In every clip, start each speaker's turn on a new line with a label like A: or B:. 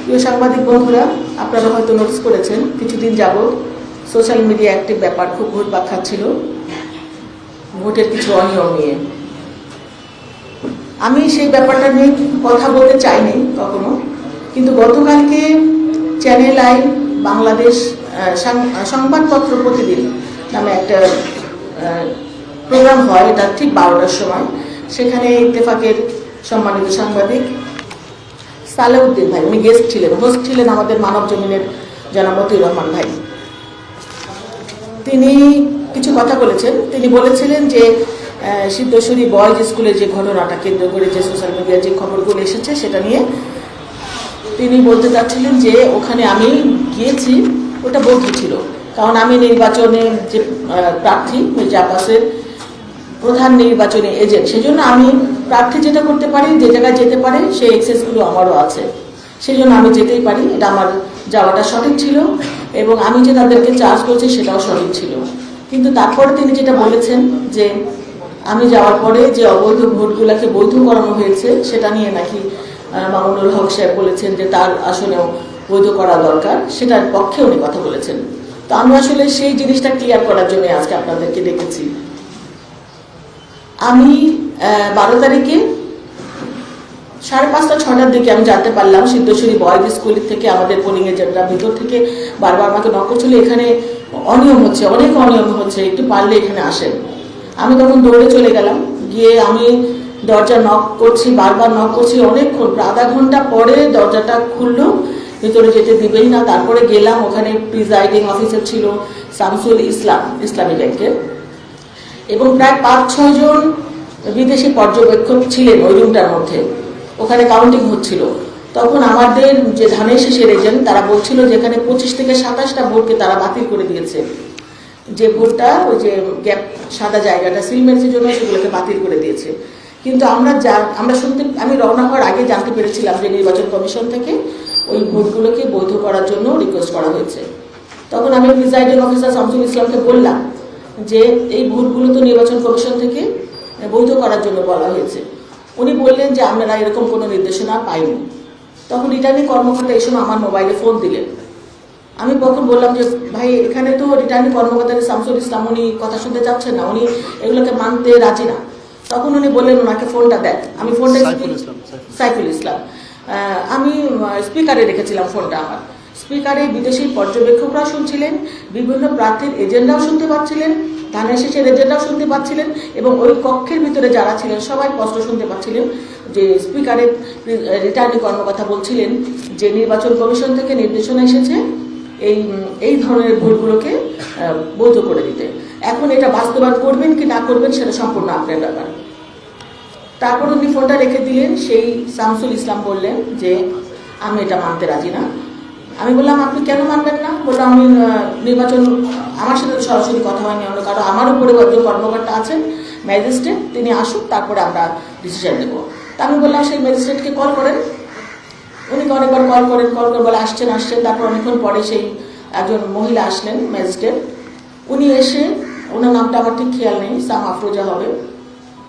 A: প্রিয় সাংবাদিক বন্ধুরা, আপনারা হয়তো নোটিস করেছেন কিছুদিন যাবৎ সোশ্যাল মিডিয়া একটি ব্যাপার খুব ঘুরপাক খাচ্ছিল ভোটের কিছু অনিয়ম নিয়ে। আমি সেই ব্যাপারটা নিয়ে কথা বলতে চাইনি কখনো, কিন্তু গতকালকে চ্যানেল আই বাংলাদেশ সংবাদপত্র প্রতিদিন নামে একটা প্রোগ্রাম হয়, এটা ঠিক 12টার সময়। সেখানে ইত্তেফাকের সম্মানিত সাংবাদিক সালেউদ্দিন ভাই, উনি গেস্ট ছিলেন, হোস্ট ছিলেন আমাদের মানব জমিনের জনাব মতিউর রহমান ভাই। তিনি কিছু কথা বলেছেন। তিনি বলেছিলেন যে সিদ্ধেশ্বরী বয়েজ স্কুলের যে ঘটনাটা কেন্দ্র করে যে সোশ্যাল মিডিয়ায় যে খবরগুলো এসেছে সেটা নিয়ে তিনি বলতে চাচ্ছিলেন যে ওখানে আমি গিয়েছি, ওটা বৈধ ছিল, কারণ আমি নির্বাচনের যে প্রার্থী মির্জা আব্বাসের প্রধান নির্বাচনী এজেন্ট, সেজন্য আমি প্রার্থী যেটা করতে পারি, যে জায়গায় যেতে পারে সেই এক্সেসগুলো আমারও আছে, সেই জন্য আমি যেতেই পারি। এটা আমার যাওয়াটা সঠিক ছিল এবং আমি যে তাদেরকে চার্জ করছি সেটাও সঠিক ছিল। কিন্তু তারপরে তিনি যেটা বলেছেন যে আমি যাওয়ার পরে যে অবৈধ ভোটগুলোকে বৈধ করানো হয়েছে সেটা নিয়ে নাকি মামুনুল হক সাহেব বলেছেন যে তার আসলেও বৈধ করা দরকার, সেটার পক্ষে উনি কথা বলেছেন। তো আমি আসলে সেই জিনিসটা ক্লিয়ার করার জন্য আজকে আপনাদেরকে ডেকেছি। আমি 12 তারিখে 5:30-6টার দিকে আমি জানতে পারলাম সিদ্ধেশ্বরী বয়েজ স্কুল থেকে আমাদের পোলিং এজেন্টরা ভিতর থেকে বারবার আমাকে নক করছিল, এখানে অনিয়ম হচ্ছে, অনেক অনিয়ম হচ্ছে, একটু পারলে এখানে আসেন। আমি তখন দৌড়ে চলে গেলাম, গিয়ে আমি দরজা নক করছি, বারবার নক করছি, অনেকক্ষণ, প্রায় আধা ঘন্টা পরে দরজাটা খুললো, ভিতরে যেতে দিবেই না। তারপরে গেলাম, ওখানে প্রিজাইডিং অফিসার ছিল শামসুল ইসলাম, ইসলামী ব্যাংকের, এবং প্রায় 5-6 জন বিদেশি পর্যবেক্ষক ছিলেন ওই রুমটার মধ্যে। ওখানে কাউন্টিং হচ্ছিল। তখন আমাদের যে ধানের শীষের এজেন্ট তারা বলছিল যে এখানে 25 থেকে 27টা ভোটকে তারা বাতিল করে দিয়েছে, যে ভোটটা ওই যে গ্যাপ সাদা জায়গাটা সিল মেরেছে জন্য সেগুলোকে বাতিল করে দিয়েছে। কিন্তু আমি রওনা হওয়ার আগে জানতে পেরেছিলাম যে নির্বাচন কমিশন থেকে ওই ভোটগুলোকে বৈধ করার জন্য রিকোয়েস্ট করা হয়েছে। তখন আমি প্রিজাইডিং অফিসার শামসুল ইসলামকে বললাম যে এই ভোটগুলো তো নির্বাচন কমিশন থেকে বৈধ করার জন্য বলা হয়েছে। উনি বললেন যে আমরা এরকম কোনো নির্দেশনা পাইনি। তখন রিটার্নিং কর্মকর্তা এই সময় আমার মোবাইলে ফোন দিলেন। আমি তখন বললাম যে ভাই, এখানে তো রিটার্নিং কর্মকর্তা শামসুল ইসলাম, উনি কথা শুনতে চাচ্ছেন না, উনি এগুলোকে মানতে রাজি না। তখন উনি বললেন ওনাকে ফোনটা দেন। আমি ফোনটা সাইফুল ইসলাম, আমি স্পিকারে রেখেছিলাম ফোনটা। আমার স্পিকারে বিদেশি পর্যবেক্ষকরা শুনছিলেন, বিভিন্ন প্রার্থীর এজেন্ডাও শুনতে পাচ্ছিলেন, ধানের শীষের এজেন্ডাও শুনতে পাচ্ছিলেন, এবং ওই কক্ষের ভিতরে যারা ছিলেন সবাই স্পষ্ট শুনতে পাচ্ছিলেন যে স্পিকারের রিটার্নিং কর্মকর্তা বলছিলেন যে নির্বাচন কমিশন থেকে নির্দেশনা এসেছে এই ধরনের ভোটগুলোকে বৈধ করে দিতে। এখন এটা বাস্তবায়ন করবেন কি না করবেন সেটা সম্পূর্ণ আপনার ব্যাপার। তারপর উনি ফোনটা রেখে দিলেন। সেই শামসুল ইসলাম বললেন যে আমি এটা মানতে রাজি না। আমি বললাম আপনি কেন মানবেন না? বললাম আমি নির্বাচন, আমার সাথে সরাসরি কথা হয়নি, কারণ আমার উপরে একজন কর্মকর্তা আছেন ম্যাজিস্ট্রেট, তিনি আসুক, তারপরে আমরা ডিসিশন নেব। তা আমি বললাম সেই ম্যাজিস্ট্রেটকে কল করেন। উনি অনেকবার কল করে বলে আসছেন। তারপর অনেকক্ষণ পরে সেই একজন মহিলা আসলেন ম্যাজিস্ট্রেট। উনি এসে, ওনার নামটা আমার ঠিক খেয়াল নেই, সাম আফরোজা হবে,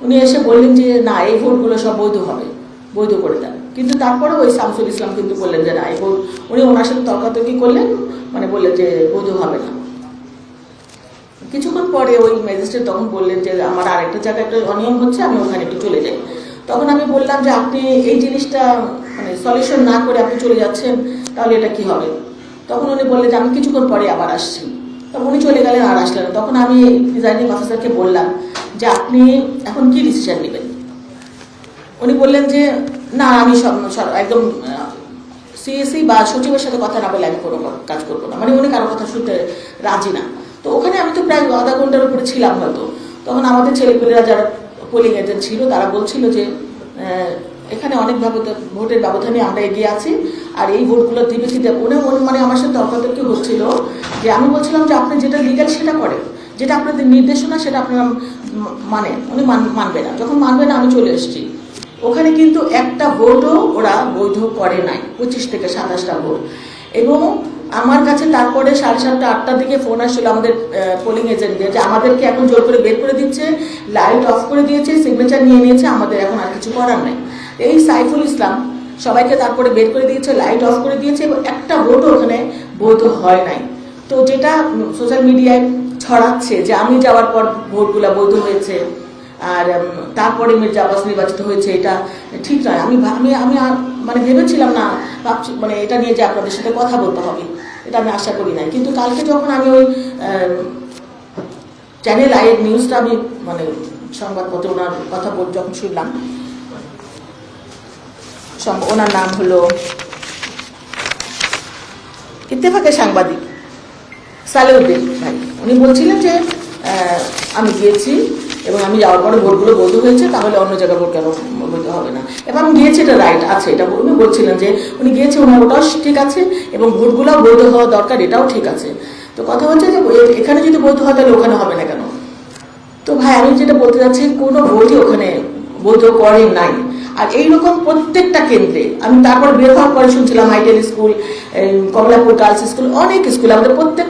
A: উনি এসে বললেন যে না, এই ভোটগুলো সব বৈধ হবে, বৈধ করে দেন। কিন্তু তারপরে ওই শামসুল ইসলাম কিন্তু বললেন যে না, এই ভোট, উনি ওনার সাথে তর্কাতর্কি করলেন, মানে বললেন যে বৈধ হবে না। কিছুক্ষণ পরে ওই ম্যাজিস্ট্রেট তখন বললেন যে আমার আরেকটা জায়গায় একটা অনিয়ম হচ্ছে, আমি ওখানে একটু চলে যাই। তখন আমি বললাম যে আপনি এই জিনিসটা মানে সলিউশন না করে আপনি চলে যাচ্ছেন, তাহলে এটা কি হবে? তখন উনি বললেন যে আমি কিছুক্ষণ পরে আবার আসছি। তখন উনি চলে গেলেন আর আসলেন। তখন আমি প্রিজাইডিং অফিসারকে বললাম যে আপনি এখন কি ডিসিশন নেবেন? উনি বললেন যে না, আমি একদম সিএসি বা সচিবের সাথে কথা না বলে আমি কোনো কাজ করবো না, মানে উনি কারো কথা শুনতে রাজি না। তো ওখানে আমি তো প্রায় আধা ঘন্টার উপরে ছিলাম হয়তো। তখন আমাদের ছেলেপেলেরা যারা পোলিং এজেন্ট ছিল তারা বলছিল যে এখানে অনেক ভোটের ব্যবধানে আমরা এগিয়ে আছি, আর এই ভোটগুলো দিবে কি দেবে। উনি মানে আমার সাথে তর্কাতর্কি হচ্ছিল যে আমি বলছিলাম যে আপনি যেটা লিগাল সেটা করেন, যেটা আপনাদের নির্দেশনা সেটা আপনারা মানে, উনি মানবে না। যখন মানবে না আমি চলে এসেছি। ওখানে কিন্তু একটা ভোটও ওরা বৈধ করে নাই, 25 থেকে 27টা ভোট। এবং আমার কাছে তারপরে 7:30-8টার দিকে ফোন আসছিল আমাদের পোলিং এজেন্টদের যে আমাদেরকে এখন জোর করে বের করে দিচ্ছে, লাইট অফ করে দিয়েছে, সিগনেচার নিয়ে নিয়েছে, আমাদের এখন আর কিছু করার নাই। এই সাইফুল ইসলাম সবাইকে তারপরে বের করে দিয়েছে, লাইট অফ করে দিয়েছে এবং একটা ভোটও ওখানে বৈধ হয় নাই। তো যেটা সোশ্যাল মিডিয়ায় ছড়াচ্ছে যে আমি যাওয়ার পর ভোটগুলা বৈধ হয়েছে আর তারপরে মির্জা আব্বাস নির্বাচিত হয়েছে, এটা ঠিক নয়। আমি আমি আমি মানে ভেবেছিলাম না, মানে এটা নিয়ে যে আপনাদের সাথে কথা বলতে হবে, এটা আমি আশা করি নাই। কিন্তু কালকে যখন আমি ওই চ্যানেল আই নিউজটা আমি মানে সংবাদপত্রে ওনার কথা যখন শুনলাম, ওনার নাম হলো ইত্তেফাকের সাংবাদিক সালেউদ্দিন ভাই, উনি বলছিলেন যে আমি গিয়েছি এবং আমি যাওয়ার পরে ভোটগুলো বৈধ হয়েছে, তাহলে অন্য জায়গায় ভোট কেন বৈধ হবে না, এবং গিয়েছে এটা রাইট আছে, এটা উনি বলছিলেন যে উনি গিয়েছে, ওনার ওটাও ঠিক আছে এবং ভোটগুলো বৈধ হওয়া দরকার, এটাও ঠিক আছে। তো কথা হচ্ছে যে এখানে যদি বৈধ হয় তাহলে ওখানে হবে না কেন? তো ভাই আমি যেটা বলতে চাচ্ছি, কোনো ভোটই ওখানে বৈধ করে নাই। আর এইরকম প্রত্যেকটা কেন্দ্রে আমি তারপর বের হওয়ার পরে শুনছিলাম itel school, Kamalapur girls school, অনেক স্কুল আমাদের প্রত্যেক